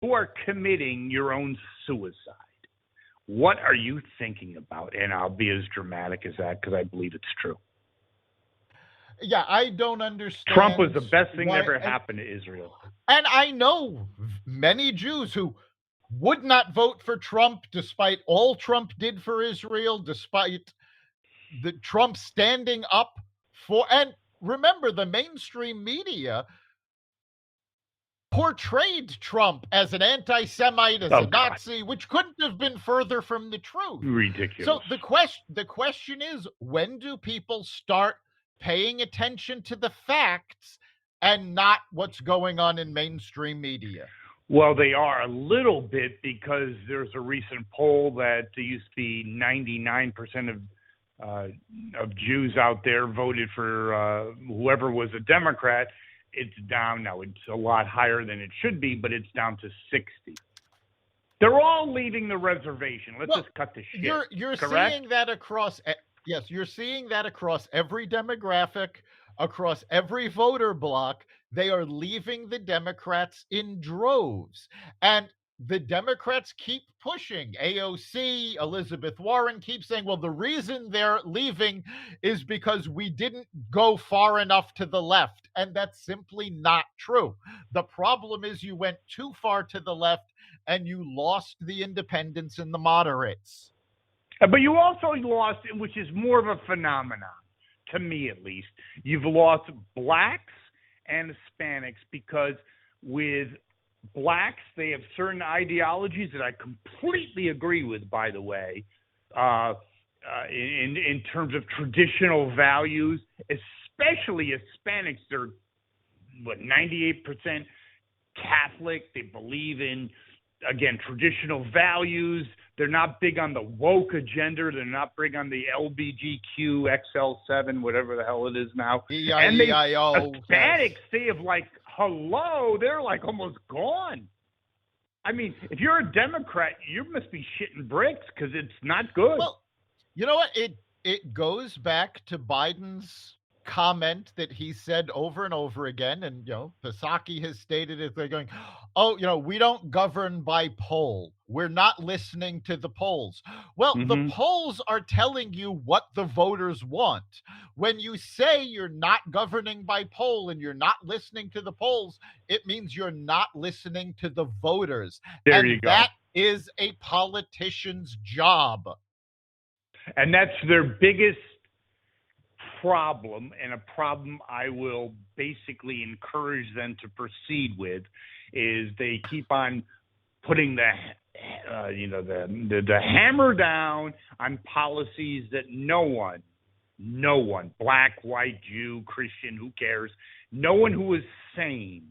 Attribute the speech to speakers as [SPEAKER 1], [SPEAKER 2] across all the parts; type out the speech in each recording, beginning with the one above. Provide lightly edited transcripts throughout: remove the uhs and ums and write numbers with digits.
[SPEAKER 1] who are committing your own suicide. What are you thinking about? And I'll be as dramatic as that because I believe it's true.
[SPEAKER 2] Yeah, I don't understand.
[SPEAKER 1] Trump was the best thing that ever happened to Israel.
[SPEAKER 2] And I know many Jews who would not vote for Trump despite all Trump did for Israel, despite the Trump standing up for, and remember, the mainstream media portrayed Trump as an anti-Semite, as a Nazi, which couldn't have been further from the truth.
[SPEAKER 1] Ridiculous.
[SPEAKER 2] So the question is, when do people start paying attention to the facts and not what's going on in mainstream media?
[SPEAKER 1] Well, they are a little bit, because there's a recent poll that used to be 99% of Jews out there voted for whoever was a Democrat. It's down now. It's a lot higher than it should be, but it's down to 60. They're all leaving the reservation. Let's just cut the shit.
[SPEAKER 2] You're
[SPEAKER 1] correct?
[SPEAKER 2] Seeing that across. Yes, you're seeing that across every demographic, across every voter bloc. They are leaving the Democrats in droves. And the Democrats keep pushing. AOC, Elizabeth Warren keeps saying, well, the reason they're leaving is because we didn't go far enough to the left. And that's simply not true. The problem is you went too far to the left and you lost the independents and the moderates.
[SPEAKER 1] But you also lost, which is more of a phenomenon, to me at least, you've lost blacks and Hispanics, because with blacks, they have certain ideologies that I completely agree with, by the way, in terms of traditional values, especially Hispanics. They're, 98% Catholic. They believe in, again, traditional values. They're not big on the woke agenda. They're not big on the LBGQ, XL7, whatever the hell it is now. And Hispanics, they have hello, they're almost gone. I mean, if you're a Democrat, you must be shitting bricks because it's not good.
[SPEAKER 2] Well, you know what? It goes back to Biden's comment that he said over and over again, and Psaki has stated it. They're going, we don't govern by poll. We're not listening to the polls. Well, the polls are telling you what the voters want. When you say you're not governing by poll and you're not listening to the polls, it means you're not listening to the voters.
[SPEAKER 1] There you go.
[SPEAKER 2] That is a politician's job.
[SPEAKER 1] And that's their biggest problem, and a problem I will basically encourage them to proceed with, is they keep on putting the hammer down on policies that no one, black, white, Jew, Christian, who cares, no one who is sane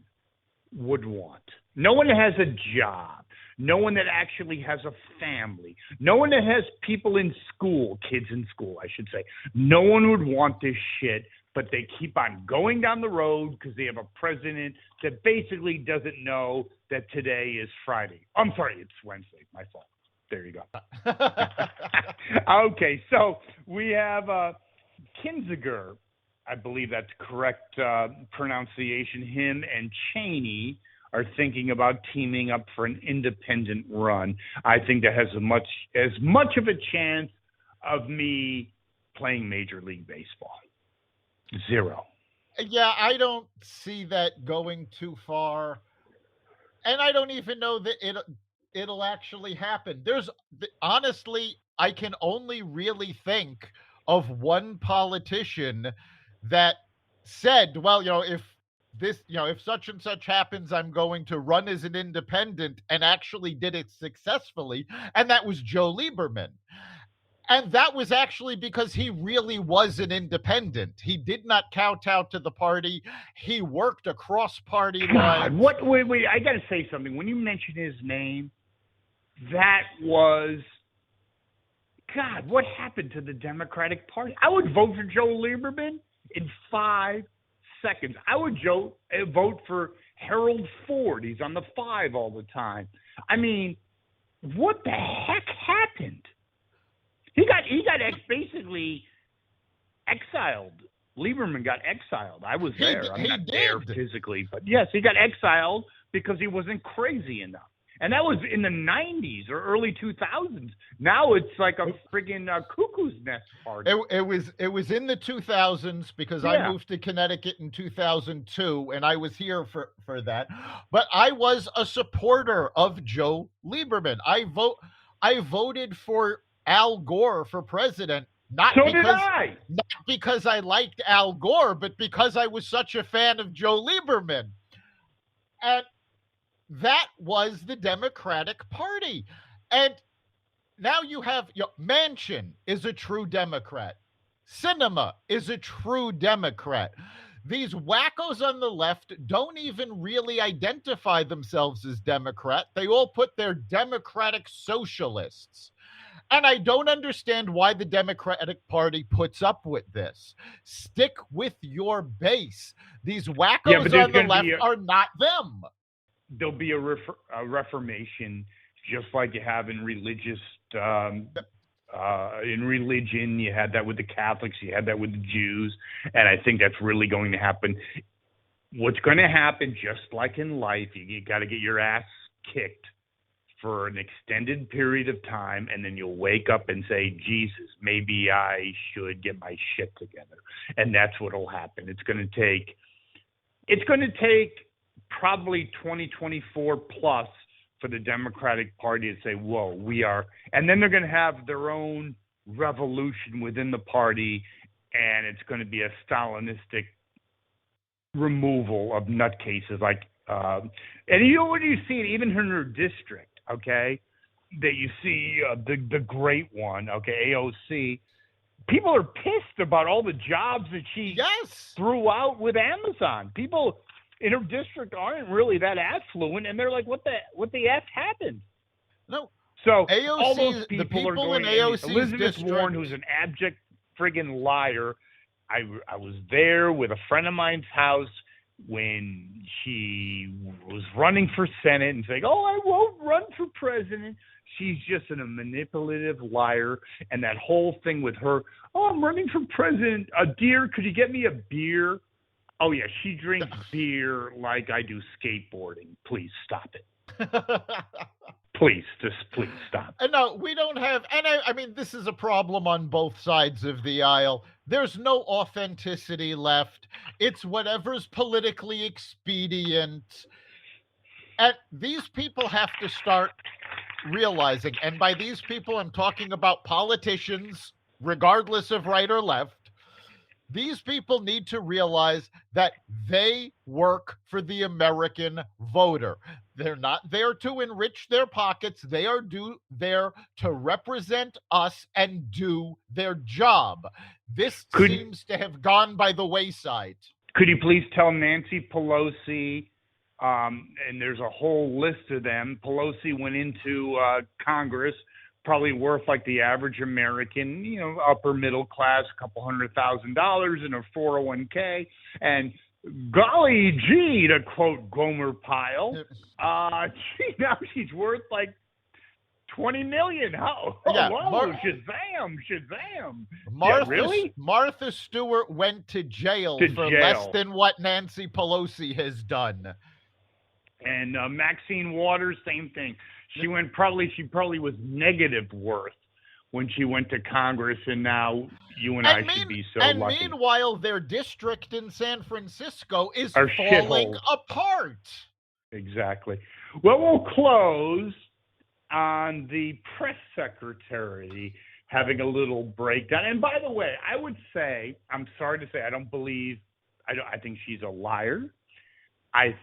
[SPEAKER 1] would want. No one that has a job, no one that actually has a family, no one that has people in school, kids in school, I should say. No one would want this shit, but they keep on going down the road because they have a president that basically doesn't know that today is Friday. I'm sorry, it's Wednesday. My fault. There you go. Okay, so we have Kinzinger, I believe that's correct pronunciation. Him and Cheney are thinking about teaming up for an independent run. I think that has as much of a chance of me playing Major League Baseball. 0.
[SPEAKER 2] Yeah, I don't see that going too far. And I don't even know that it'll actually happen. Honestly, I can only really think of one politician that said, well, if such and such happens, I'm going to run as an independent, and actually did it successfully. And that was Joe Lieberman. And that was actually because he really was an independent. He did not kowtow to the party. He worked across party lines.
[SPEAKER 1] Wait, I got to say something. When you mentioned his name, that was, God, what happened to the Democratic Party? I would vote for Joe Lieberman in 5 seconds. I would vote for Harold Ford. He's on the 5 all the time. I mean, what the heck happened? He got basically exiled. Lieberman got exiled. I was there. I'm not there physically, but yes, he got exiled because he wasn't crazy enough. And that was in the 90s or early 2000s. Now it's like a friggin' cuckoo's nest party.
[SPEAKER 2] It was in the 2000s because I moved to Connecticut in 2002, and I was here for that. But I was a supporter of Joe Lieberman. I voted for Al Gore for president, not because I liked Al Gore, but because I was such a fan of Joe Lieberman. And that was the Democratic Party. And now you have Manchin is a true Democrat. Sinema is a true Democrat. These wackos on the left don't even really identify themselves as Democrat. They all put their Democratic Socialists. And I don't understand why the Democratic Party puts up with this. Stick with your base. These wackos on the left are not them.
[SPEAKER 1] There'll be a reformation, just like you have in religious. In religion, you had that with the Catholics, you had that with the Jews, and I think that's really going to happen. What's going to happen, just like in life, you got to get your ass kicked for an extended period of time, and then you'll wake up and say, Jesus, maybe I should get my shit together. And that's what'll happen. It's going to take probably 2024 plus for the Democratic Party to say, whoa, we are. And then they're going to have their own revolution within the party, and it's going to be a Stalinistic removal of nutcases. Like, and what do you see it even in her district, okay, that you see the great one, okay, AOC. People are pissed about all the jobs that she threw out with Amazon. People in her district aren't really that affluent, and they're like, "What the f happened?"
[SPEAKER 2] No.
[SPEAKER 1] So
[SPEAKER 2] AOC,
[SPEAKER 1] all those people are going.
[SPEAKER 2] In AOC's
[SPEAKER 1] Elizabeth Warren, who's an abject friggin' liar. I was there with a friend of mine's house when she was running for Senate and saying, "Oh, I won't run for president." She's just a manipulative liar, and that whole thing with her, "Oh, I'm running for president. Dear, could you get me a beer?" Oh, yeah, she drinks beer like I do skateboarding. Please stop it. Please stop.
[SPEAKER 2] And no, we don't have, and I mean, this is a problem on both sides of the aisle. There's no authenticity left. It's whatever's politically expedient. And these people have to start realizing, and by these people, I'm talking about politicians, regardless of right or left. These people need to realize that they work for the American voter. They're not there to enrich their pockets. They are there to represent us and do their job. This seems to have gone by the wayside.
[SPEAKER 1] Could you please tell Nancy Pelosi, and there's a whole list of them, Pelosi went into Congress, probably worth like the average American, upper middle class, a couple $100,000 in a 401k. And golly gee, to quote Gomer Pyle, now she's worth like $20 million. Whoa, Shazam.
[SPEAKER 2] Martha Stewart went to jail less than what Nancy Pelosi has done.
[SPEAKER 1] And Maxine Waters, same thing. She probably was negative worth when she went to Congress, and now you and I should be so lucky.
[SPEAKER 2] And meanwhile, their district in San Francisco is falling apart.
[SPEAKER 1] Exactly. Well, we'll close on the press secretary having a little breakdown. And by the way, I would say, I'm sorry to say, I think she's a liar. I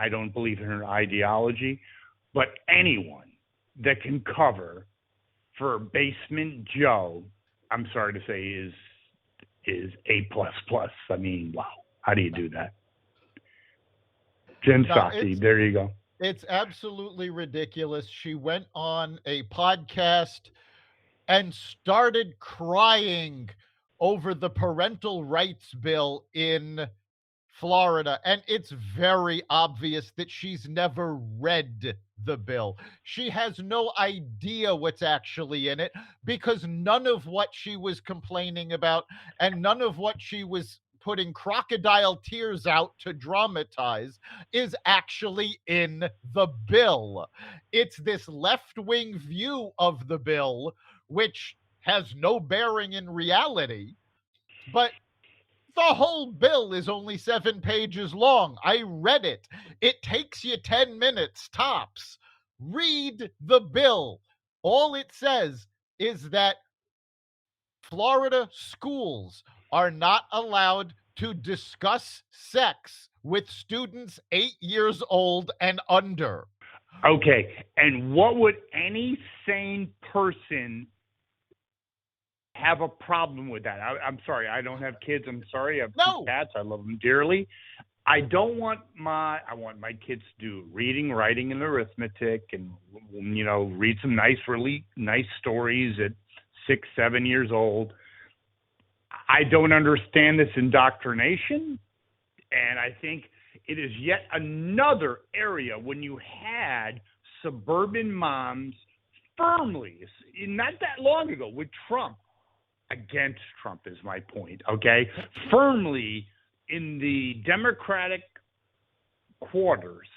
[SPEAKER 1] don't believe in her ideology. But anyone that can cover for Basement Joe, I'm sorry to say, is A++. I mean, wow. How do you do that? Jen Psaki, there you go.
[SPEAKER 2] It's absolutely ridiculous. She went on a podcast and started crying over the parental rights bill in Florida, and it's very obvious that she's never read the bill. She has no idea what's actually in it, because none of what she was complaining about and none of what she was putting crocodile tears out to dramatize is actually in the bill. It's this left-wing view of the bill, which has no bearing in reality, but the whole bill is only 7 pages long. I read it. It takes you 10 minutes tops. Read the bill. All it says is that Florida schools are not allowed to discuss sex with students 8 years old and under.
[SPEAKER 1] Okay, and what would any sane person have a problem with that? I'm sorry, I don't have kids. I'm sorry, I have two cats. I love them dearly. I want my kids to do reading, writing, and arithmetic, and read some really nice stories at 6, 7 years old. I don't understand this indoctrination, and I think it is yet another area when you had suburban moms firmly, not that long ago, with Trump, against Trump is my point, okay, firmly in the Democratic quarters,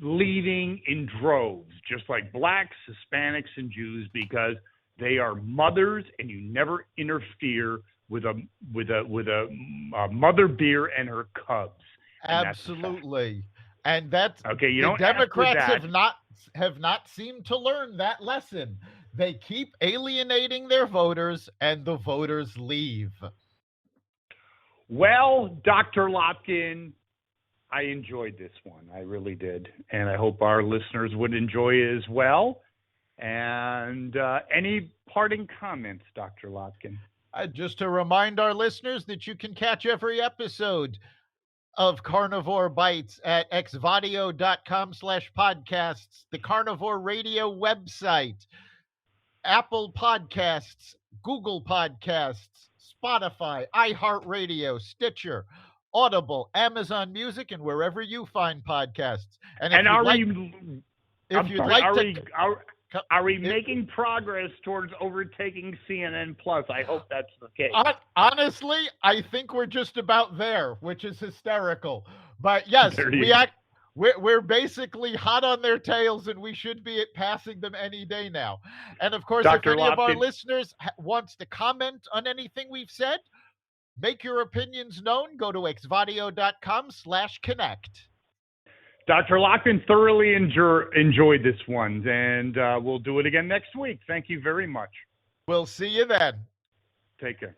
[SPEAKER 1] leaving in droves, just like blacks, Hispanics, and Jews, because they are mothers, and you never interfere with a mother bear and her cubs. And
[SPEAKER 2] absolutely, and that's
[SPEAKER 1] okay. You
[SPEAKER 2] the
[SPEAKER 1] don't
[SPEAKER 2] Democrats have not seemed to learn that lesson. They keep alienating their voters, and the voters leave.
[SPEAKER 1] Well, Dr. Lopkin, I enjoyed this one. I really did. And I hope our listeners would enjoy it as well. And any parting comments, Dr. Lopkin?
[SPEAKER 2] Just to remind our listeners that you can catch every episode of Carnivore Bites at xvadio.com/podcasts, the Carnivore Radio website, Apple Podcasts, Google Podcasts, Spotify, iHeartRadio, Stitcher, Audible, Amazon Music, and wherever you find podcasts.
[SPEAKER 1] Are we making progress towards overtaking CNN Plus? I hope that's the case.
[SPEAKER 2] Honestly, I think we're just about there, which is hysterical. But yes, we're basically hot on their tails, and we should be passing them any day now. And of course, if any of our listeners wants to comment on anything we've said, make your opinions known. Go to xvadio.com/connect.
[SPEAKER 1] Dr. Lopkin, thoroughly enjoyed this one, and we'll do it again next week. Thank you very much.
[SPEAKER 2] We'll see you then.
[SPEAKER 1] Take care.